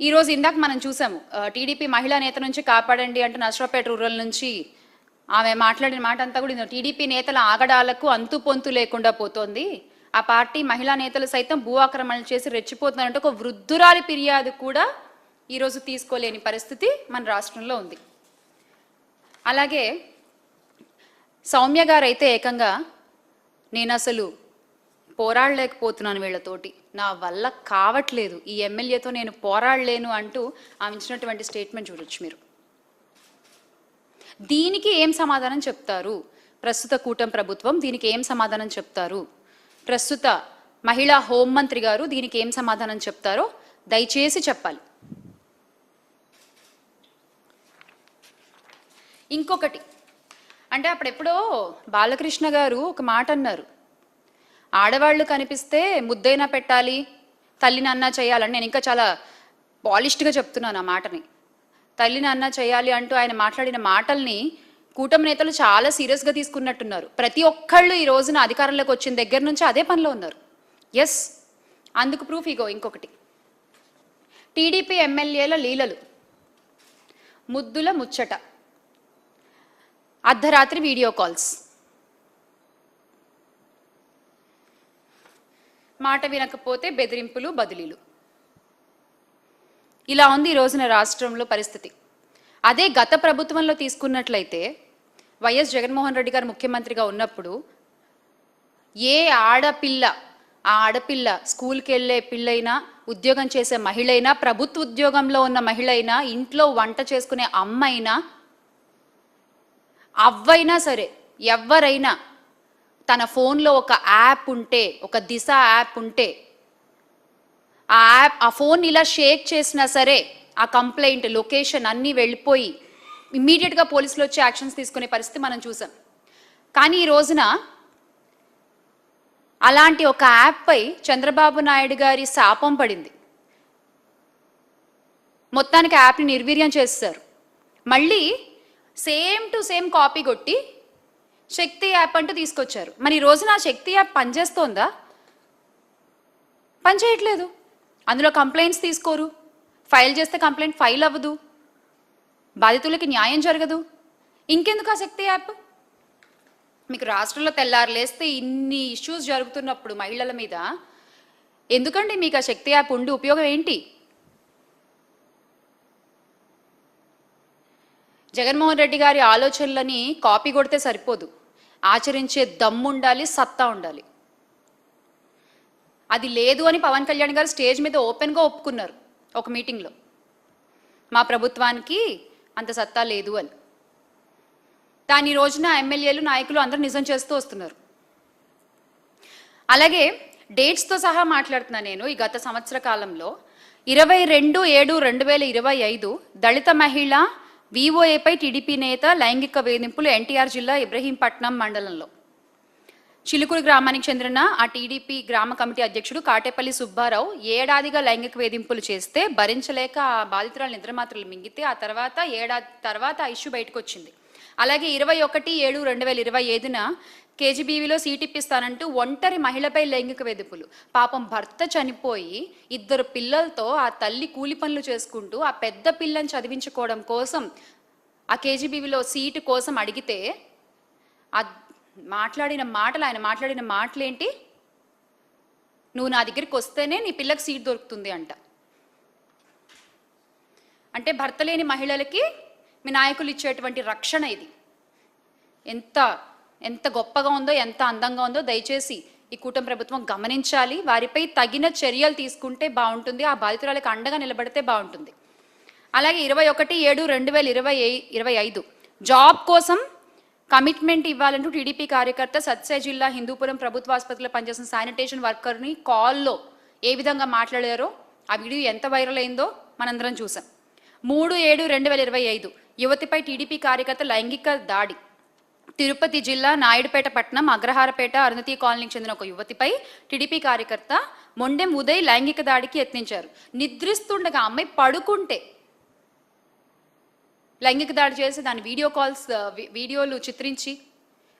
ఈరోజు ఇందాక మనం చూసాము టీడీపీ మహిళా నేత నుంచి కాపాడండి అంటే నర్సరావుపేట రూరల్ నుంచి ఆమె మాట్లాడిన మాట అంతా కూడా టీడీపీ నేతల ఆగడాలకు అంతు పొంతు లేకుండా పోతోంది. ఆ పార్టీ మహిళా నేతలు సైతం భూ ఆక్రమణలు చేసి రెచ్చిపోతున్నారంటే ఒక వృద్ధురాలి ఫిర్యాదు కూడా ఈరోజు తీసుకోలేని పరిస్థితి మన రాష్ట్రంలో ఉంది. అలాగే సౌమ్య గారు అయితే ఏకంగా నేను అసలు పోరాడలేకపోతున్నాను వీళ్ళతోటి, నా వల్ల కావట్లేదు, ఈ ఎమ్మెల్యేతో నేను పోరాడలేను అంటూ ఆమె ఇచ్చినటువంటి స్టేట్మెంట్ చూడొచ్చు మీరు. దీనికి ఏం సమాధానం చెప్తారు ప్రస్తుత కూటమి ప్రభుత్వం? దీనికి ఏం సమాధానం చెప్తారు ప్రస్తుత మహిళా హోంమంత్రి గారు? దీనికి ఏం సమాధానం చెప్తారో దయచేసి చెప్పాలి. ఇంకొకటి అంటే అప్పుడెప్పుడో బాలకృష్ణ గారు ఒక మాట అన్నారు, ఆడవాళ్ళు కనిపిస్తే ముద్దైనా పెట్టాలి, తల్లిని అన్నా చేయాలని. నేను ఇంకా చాలా పాలిష్డ్గా చెప్తున్నాను ఆ మాటని. తల్లిని అన్నా చేయాలి అంటూ ఆయన మాట్లాడిన మాటల్ని కూటమి నేతలు చాలా సీరియస్గా తీసుకున్నట్టున్నారు. ప్రతి ఒక్కళ్ళు ఈ రోజున అధికారంలోకి వచ్చిన దగ్గర నుంచి అదే పనిలో ఉన్నారు. ఎస్, అందుకు ప్రూఫ్ ఇగో ఇంకొకటి. టీడీపీ ఎమ్మెల్యేల లీలలు, ముద్దుల ముచ్చట, అర్ధరాత్రి వీడియో కాల్స్, మాట వినకపోతే బెదిరింపులు బదిలీలు. ఇలా ఉంది ఈ రోజున రాష్ట్రంలో పరిస్థితి. అదే గత ప్రభుత్వంలో తీసుకున్నట్లయితే వైఎస్ జగన్మోహన్ రెడ్డి గారు ముఖ్యమంత్రిగా ఉన్నప్పుడు ఏ ఆడపిల్ల, ఆ ఆడపిల్ల స్కూల్కి వెళ్ళే పిల్లైనా, ఉద్యోగం చేసే మహిళైనా, ప్రభుత్వ ఉద్యోగంలో ఉన్న మహిళైనా, ఇంట్లో వంట చేసుకునే అమ్మైనా, అవ్వైనా సరే ఎవరైనా తన ఫోన్లో ఒక యాప్ ఉంటే, ఒక దిశ యాప్ ఉంటే, ఆ ఫోన్ ఇలా షేక్ చేసినా సరే ఆ కంప్లైంట్ లొకేషన్ అన్నీ వెళ్ళిపోయి ఇమ్మీడియట్గా పోలీసులు వచ్చి యాక్షన్స్ తీసుకునే పరిస్థితి మనం చూసాం. కానీ ఈ రోజున అలాంటి ఒక యాప్పై చంద్రబాబు నాయుడు గారి శాపం పడింది. మొత్తానికి యాప్ని నిర్వీర్యం చేస్తారు. మళ్ళీ సేమ్ టు సేమ్ కాపీ కొట్టి శక్తి యాప్ అంటూ తీసుకొచ్చారు. మరి ఈ రోజున ఆ శక్తి యాప్ పనిచేస్తోందా? పనిచేయట్లేదు. అందులో కంప్లైంట్స్ తీసుకోరు, ఫైల్ చేస్తే కంప్లైంట్ ఫైల్ అవ్వదు, బాధితులకి న్యాయం జరగదు. ఇంకెందుకు ఆ శక్తి యాప్? మీకు రాష్ట్రంలో తెల్లారు లేస్తే ఇన్ని ఇష్యూస్ జరుగుతున్నప్పుడు మహిళల మీద ఎందుకండి మీకు ఆ శక్తి యాప్ ఉండి ఉపయోగం ఏంటి? జగన్మోహన్ రెడ్డి గారి ఆలోచనలని కాపీ కొడితే సరిపోదు, ఆచరించే దమ్ము ఉండాలి, సత్తా ఉండాలి. అది లేదు అని పవన్ కళ్యాణ్ గారు స్టేజ్ మీద ఓపెన్గా ఒప్పుకున్నారు ఒక మీటింగ్లో, మా ప్రభుత్వానికి అంత సత్తా లేదు అని. దాని రోజున ఎమ్మెల్యేలు, నాయకులు అందరూ నిజం చేస్తూ వస్తున్నారు. అలాగే డేట్స్తో సహా మాట్లాడుతున్నా నేను. ఈ గత సంవత్సర కాలంలో 22/7/2025 దళిత మహిళ విఓఏపై టీడీపీ నేత లైంగిక వేధింపులు ఎన్టీఆర్ జిల్లా ఇబ్రహీంపట్నం మండలంలో చిలుకూరు గ్రామానికి చెందిన ఆ టీడీపీ గ్రామ కమిటీ అధ్యక్షుడు కాటేపల్లి సుబ్బారావు ఏడాదిగా లైంగిక వేధింపులు చేస్తే భరించలేక ఆ బాధితురాలు నిద్రమాత్రలు మింగితే ఆ తర్వాత ఏడాది తర్వాత ఆ ఇష్యూ బయటకు వచ్చింది. అలాగే 21/7/2025న కేజీబీవీలో సీట్ ఇప్పిస్తానంటూ ఒంటరి మహిళపై లైంగిక వేధింపులు. పాపం భర్త చనిపోయి 2 పిల్లలతో ఆ తల్లి కూలి పనులు చేసుకుంటూ ఆ పెద్ద పిల్లని చదివించుకోవడం కోసం ఆ కేజీబీవీలో సీటు కోసం అడిగితే ఆయన మాట్లాడిన మాటలేంటి? నువ్వు నా దగ్గరికి వస్తేనే నీ పిల్లకి సీట్ దొరుకుతుంది అంట. అంటే భర్త లేని మహిళలకి మీ నాయకులు ఇచ్చేటువంటి రక్షణ ఇది. ఎంత గొప్పగా ఉందో, ఎంత అందంగా ఉందో దయచేసి ఈ కూటమి ప్రభుత్వం గమనించాలి. వారిపై తగిన చర్యలు తీసుకుంటే బాగుంటుంది, ఆ బాధితురాలకు అండగా నిలబడితే బాగుంటుంది. అలాగే 21/7/2025 జాబ్ కోసం కమిట్మెంట్ ఇవ్వాలంటూ టీడీపీ కార్యకర్త సత్సాయి జిల్లా హిందూపురం ప్రభుత్వ ఆసుపత్రిలో పనిచేసిన శానిటేషన్ వర్కర్ని కాల్లో ఏ విధంగా మాట్లాడారో ఆ వీడియో ఎంత వైరల్ అయిందో మనందరం చూసాం. 3/7/2025 యువతిపై టీడీపీ కార్యకర్త లైంగిక దాడి. తిరుపతి జిల్లా నాయుడుపేట పట్టణం అగ్రహారపేట అరుణతి కాలనీకి చెందిన ఒక యువతిపై టీడీపీ కార్యకర్త మొండెం ఉదయ్ లైంగిక దాడికి యత్నించారు. నిద్రిస్తుండగా అమ్మాయి పడుకుంటే లైంగిక దాడి చేసి దాని వీడియోలు చిత్రించి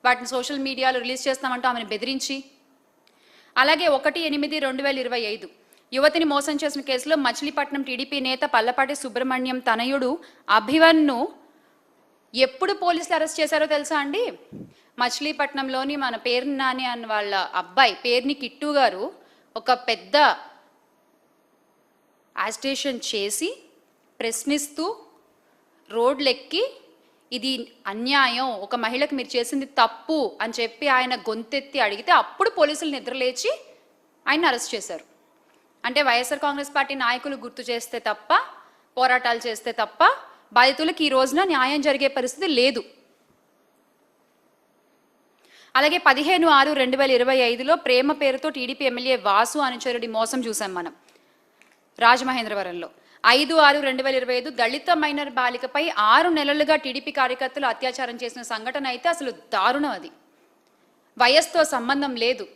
వాటిని సోషల్ మీడియాలో రిలీజ్ చేస్తామంటూ ఆమెను బెదిరించి, అలాగే 1/8/2025 యువతిని మోసం చేసిన కేసులో మచిలీపట్నం టీడీపీ నేత పల్లపాటి సుబ్రహ్మణ్యం తనయుడు అభివన్ను ఎప్పుడు పోలీసులు అరెస్ట్ చేశారో తెలుసా అండి? మచిలీపట్నంలోని మన పేర్ని నాని అన్న వాళ్ళ అబ్బాయి పేర్ని కిట్టు గారు ఒక పెద్ద యాజిటేషన్ చేసి ప్రశ్నిస్తూ రోడ్లెక్కి ఇది అన్యాయం, ఒక మహిళకు మీరు చేసింది తప్పు అని చెప్పి ఆయన గొంతెత్తి అడిగితే అప్పుడు పోలీసులు నిద్రలేచి ఆయన అరెస్ట్ చేశారు. అంటే వైఎస్ఆర్ కాంగ్రెస్ పార్టీ నాయకులు గుర్తు చేస్తే తప్ప, పోరాటాలు చేస్తే తప్ప బాధితులకు ఈ రోజున న్యాయం జరిగే పరిస్థితి లేదు. అలాగే 15/6/2025లో ప్రేమ పేరుతో టీడీపీ ఎమ్మెల్యే వాసు అనుచరుడి మోసం చూసాం మనం రాజమహేంద్రవరంలో. 5/6/2025 దళిత మైనర్ బాలికపై 6 నెలలుగా టీడీపీ కార్యకర్తలు అత్యాచారం చేసిన సంఘటన అయితే అసలు దారుణం. అది వయస్సుతో సంబంధం లేదు.